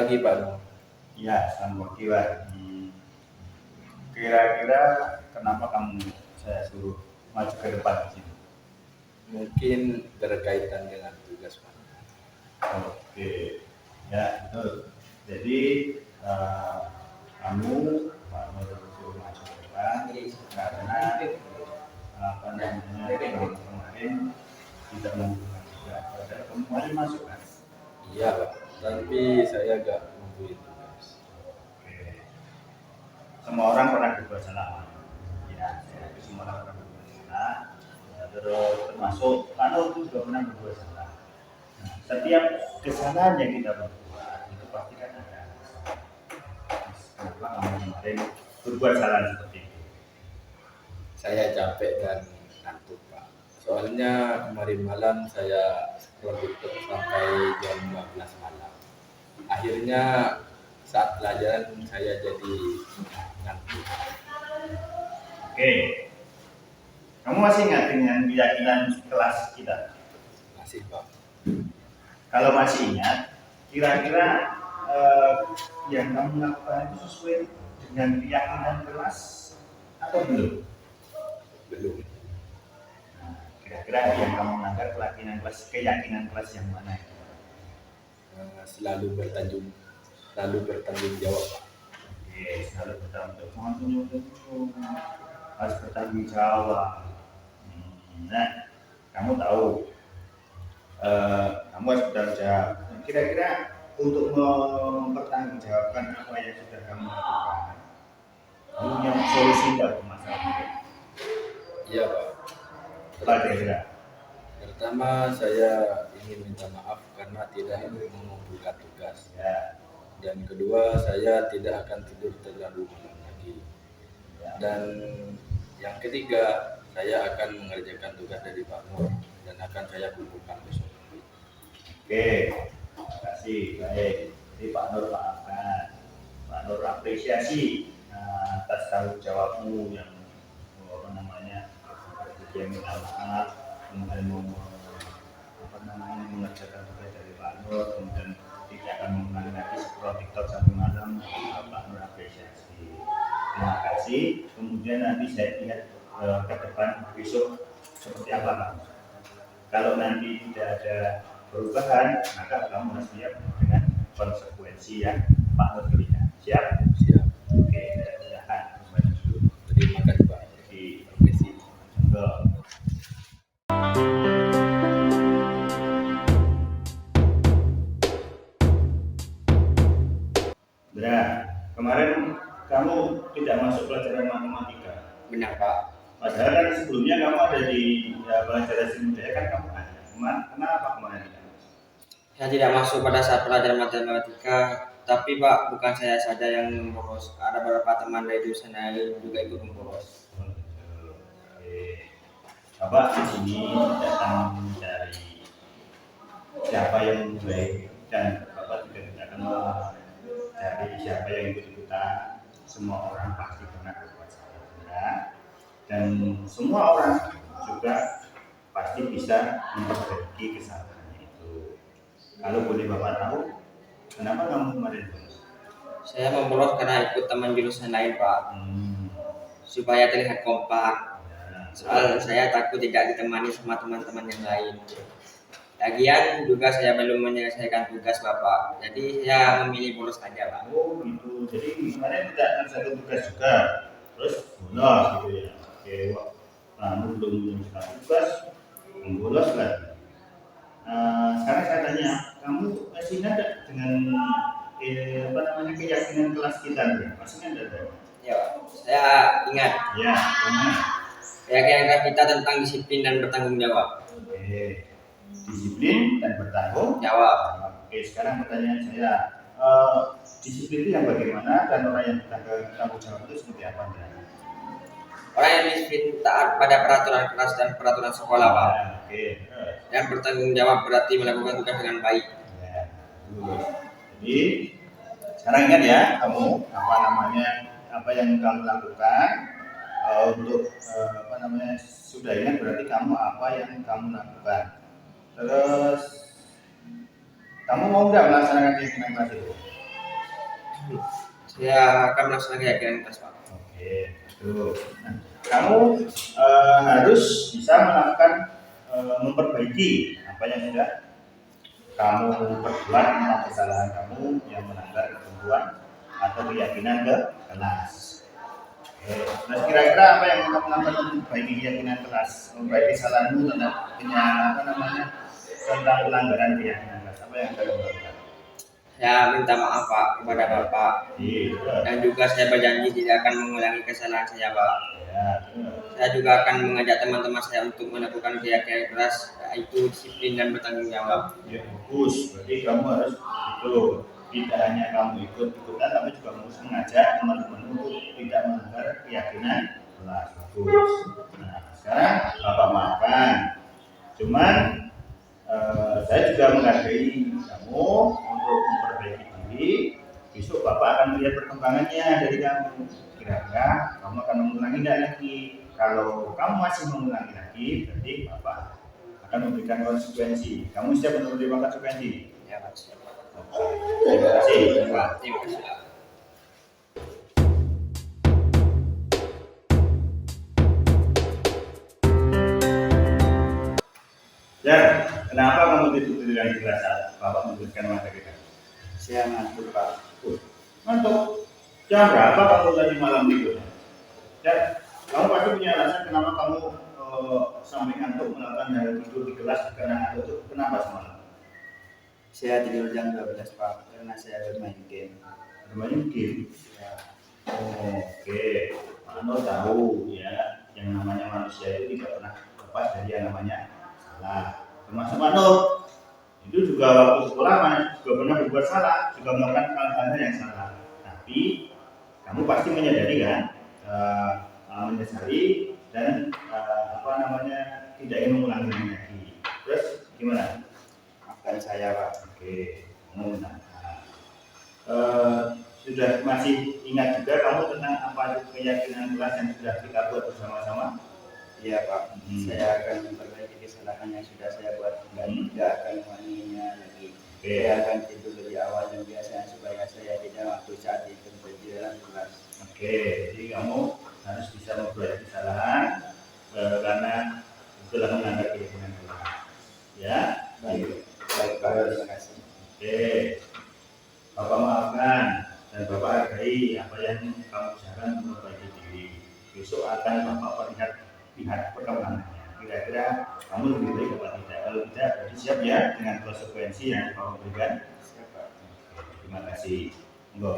pagi Pak Nur. Ya, selamat pagi Pak. Kira-kira kenapa saya suruh maju ke depan di sini? Mungkin berkaitan dengan tugas Pak. Oke, ya betul. Jadi kamu Pak Nur suruh maju ke depan karena kemarin tidak membutuhkan juga. Padahal kemarin masuk kan? Iya Pak, tapi saya gak mempunyai tugas. Oke. Semua orang pernah berbuat salah. Ya, semua orang pernah berbuat salah. Terus termasuk Pak Nur juga pernah berbuat salah. Nah, setiap kesalahan yang kita berbuat itu pasti kan ada. Kenapa kamu kemarin berbuat salah seperti itu? Saya capek dan ngantuk Pak. Soalnya kemarin malam saya scroll TikTok sampai jam 12 malam. Akhirnya saat pelajaran saya jadi ngantuk. Oke. Kamu masih ingat dengan keyakinan kelas kita? Masih Pak. Kalau masih ingat, kira-kira yang kamu lakukan itu sesuai dengan keyakinan kelas atau belum? Belum. Nah, kira-kira yang kamu melanggar keyakinan kelas yang mana? Selalu bertanggung jawab Pak. Oke, selalu bertanggung jawab. Harus bertanggung jawab. Nah, kamu tahu, kamu harus bertanggung jawab. Kira-kira untuk mempertanggungjawabkan apa yang sudah kamu lakukan, kamu punya solusi tidak ke masalah itu? Iya Pak. Apa kira-kira? Pertama saya ingin minta maaf karena tidak mengumpulkan tugas. Ya. Dan kedua saya tidak akan tidur terlalu malam lagi. Dan yang ketiga saya akan mengerjakan tugas dari Pak Nur dan akan saya kumpulkan besok. Oke, terima kasih. Baik, jadi Pak Nur maafkan. Pak Nur apresiasi atas tanggung jawabmu yang yang minta maaf, kemudian mengerjakan tugas dari Pak Nur, kemudian tidak akan mengulangi lagi scroll TikTok sampai malam. Pak Nur apresiasi. Terima kasih. Kemudian nanti saya lihat ke depan besok seperti apa kamu. Kalau nanti tidak ada perubahan, maka kamu harus siap dengan konsekuensi yang Pak Nur berikan. Siap? Siap. Oke, mudah-mudahan kembali dulu. Terima kasih Pak. Di Permisi. Benar. Kemarin kamu tidak masuk pelajaran matematika. Benar Pak. Padahal kan sebelumnya kamu ada di pelajaran seni budaya kan kamu ada. Kenapa kemarin tidak masuk? Saya tidak masuk pada saat pelajaran matematika, tapi Pak, bukan saya saja yang membolos. Ada beberapa teman dari jurusan lain juga ikut membolos. Bapak di sini datang mencari siapa yang baik dan Bapak juga tidak akan mencari siapa yang ikut-ikutan. Semua orang pasti pernah berbuat salah, dan semua orang juga pasti bisa memperbaiki kesalahannya itu. Kalau boleh Bapak tahu, kenapa kamu kemarin bolos? Saya membolos karena ikut teman jurusan lain Pak, supaya terlihat kompak. Soal saya takut tidak ditemani sama teman-teman yang lain. Lagian juga saya belum menyelesaikan tugas Bapak, jadi saya memilih bolos saja Pak. Oh gitu, jadi kemarin tidak satu tugas juga, terus bolos gitu ya. Oke, kamu belum menyelesaikan tugas, bolos lagi. Sekarang saya tanya, kamu masih ingat dengan keyakinan kelas kita nih? Masih ingat ada? Ya, saya ingat. Ya, benar. Keyakinan kita tentang disiplin dan bertanggung jawab. Oke, disiplin dan bertanggung jawab. Oke, sekarang pertanyaan saya, disiplin itu yang bagaimana dan orang yang bertanggung jawab itu seperti apa? Orang yang disiplin taat pada peraturan kelas dan peraturan sekolah Pak. Oke. Dan bertanggung jawab berarti melakukan tugas dengan baik. Ya, jadi sekarang ingat ya kamu apa yang kamu lakukan untuk sudah ingat berarti kamu apa yang kamu lakukan. Terus kamu mau nggak melaksanakan keyakinan kelas itu? Saya akan melaksanakan keyakinan keras Pak. Oke, itu. Nah, kamu harus bisa melakukan memperbaiki apa yang sudah kamu perbuat tentang kesalahan kamu yang melanggar ketentuan atau keyakinan ke kelas. Oke. Nah, kira-kira apa yang kamu lakukan untuk memperbaiki keyakinan kelas, memperbaiki kesalahanmu tentang tentang pelanggaran keyakinan kelas? Apa yang kamu lakukan? Saya minta maaf Pak kepada Bapak Iya. dan juga saya berjanji tidak akan mengulangi kesalahan saya Pak. Ya. Saya juga akan mengajak teman-teman saya untuk melakukan keyakinan keras, yaitu disiplin dan bertanggung jawab. Ya bagus, berarti kamu harus itu tidak hanya kamu ikut-ikutan, tapi juga harus mengajak teman-teman untuk tidak melanggar keyakinan kelas. Bagus. Nah, sekarang Bapak maafkan. Cuman saya juga menghargai kamu untuk memperbaiki diri. Besok Bapak akan melihat perkembangannya dari kamu. Kira-kira kamu akan mengulangi tidak lagi. Kalau kamu masih mengulangi lagi, berarti Bapak akan memberikan konsekuensi. Kamu siap untuk menerima konsekuensi? Ya Pak. Siap, Pak. Terima kasih. Terima kasih. Ya, kenapa kamu tidur dengan kelas saat Bapak memberikan mata kita? Saya ngantuk Pak. Ngantuk. Jam berapa kamu tadi malam tidur? Ya, kamu pasti punya alasan kenapa kamu sampai ngantuk melakukan hal tidur di kelas karena ngantuk itu kenapa semalam? Saya tidur jam 12 Pak karena saya bermain game. Bermain game. Ya. Oke, Pak Nur tahu ya yang namanya manusia itu tidak pernah lepas dari yang namanya salah. Termasuk Pak Nur itu juga waktu sekolah juga pernah berbuat salah, juga melakukan hal-hal yang salah. Tapi kamu pasti menyadari kan, menyesali dan tidak ingin mengulangi lagi. Terus gimana? Maafkan saya Pak. Oke, nah, sudah masih ingat juga kamu tentang apa itu keyakinan kelas yang sudah kita buat bersama-sama? Iya Pak. Saya akan memperbaiki kesalahan yang sudah saya buat dan tidak akan mengulanginya lagi. Saya akan tidur lebih awal dan biasanya supaya saya tidak waktu saat itu di dalam kelas. Oke, jadi kamu harus bisa memperbaiki kesalahan karena itulah melanggar keyakinan kelas. Ya, Baik Pak. Terima kasih. Oke, Bapak maafkan dan Bapak hargai apa yang kamu usahakan untuk memperbaiki diri. Besok akan Bapak lihat perkembangannya. Kira-kira kamu lebih baik apa tidak? Kalau tidak, berarti siap ya dengan konsekuensi yang kamu berikan. Siap Pak. Oke, terima kasih. Enggak,